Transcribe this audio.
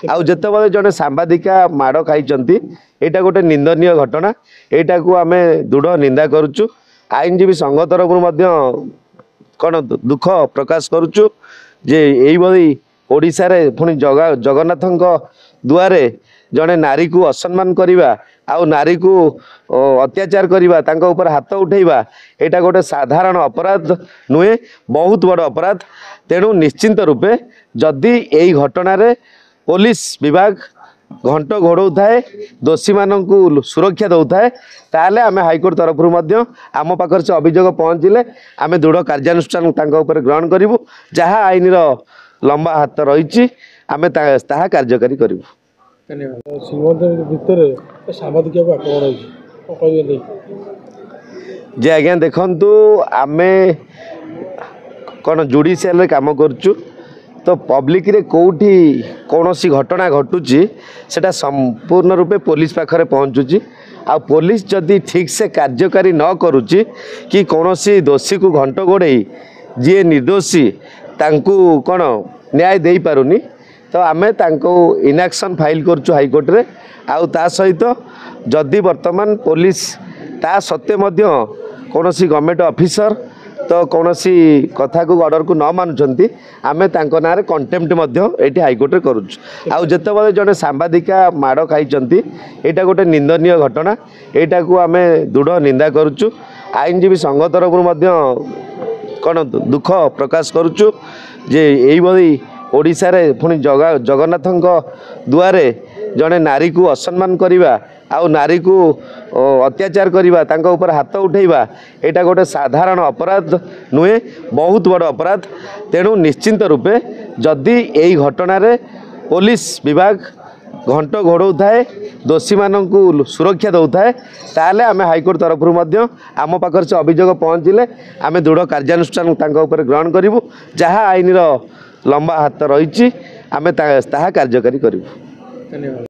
आउ जितेबाला जड़े सांबादिका माड़ खाई यहाँ गोटे निंदनीय घटना यहाँ को आम दृढ़ निंदा करुचु आईनजीवी संघ तरफ कौन दुख प्रकाश करुचु जे यही ओडिशा रे पुणी जगन्नाथ दुआरे जड़े नारी को असम्मान करवा आउ नारी को अत्याचार करवा तांको ऊपर हाथ उठेवा यहाँ गोटे साधारण अपराध नुहे बहुत बड़ अपराध। तेणु निश्चिंत रूपे जदि यही घटना रे पुलिस विभाग घंट घोड़ाऊ थाए दोषी मानू सुरक्षा दौ थाए ताले आम हाइकोर्ट तरफ आम पाखर से अभियोग पहुँचले आम दृढ़ कार्यानुष्ठान ग्रहण करूँ जहाँ आईन लंबा हाथ रही आम कार्यकारी करूँ। जे आज्ञा देखु आम कौन जुडिशियल काम करुचु तो पब्लिक रे कोठी कौन सी घटना घटुची सेटा संपूर्ण रूपे पुलिस पाखरे पहुँचुची आ पुलिस जदि ठीक से कार्यकारी न करुची कि कौन सी दोषी को घंट गोड़े जी निर्दोषी तांकू कौन न्याय दे पारुनी तो आमे तांको इनएक्शन फाइल करचु हाईकोर्ट रे आउ ता सहित जदि वर्तमान पुलिस ता सत्य मध्य कौन सी गवर्नमेंट ऑफिसर तो कौन सी कथा को ऑर्डर को न मानुंट आम ना कंटेम्प्ट ये हाईकोर्ट रे करुचु आउ जितेबाला जड़े सांबादिका माड़ खाई यहाँ गोटे निंदनीय घटना यहाँ को आम दृढ़ निंदा करुचु आईनजीवी संघ तरफ कौन दुख प्रकाश करुचु जे यही ओडिशा रे पुणी जगन्नाथ दुआरे जड़े नारी को असम्मान करवा आउ नारी को अत्याचार करवा तांको ऊपर हाथ उठेवा यहाँ गोटे साधारण अपराध नुहे बहुत बड़ अपराध। तेणु निश्चिंत रूपे जदि यही घटना रे पुलिस विभाग घंट घोड़ाऊ थाए दोषी मानू सुरक्षा दौ थाए ताले आम हाइकोर्ट तरफ आम पाखर से अभियोग पहुँचले आम दृढ़ कार्यानुष्ठान ग्रहण करूँ जहाँ आईन लंबा हाथ रही आम कार्यकारी करूँ।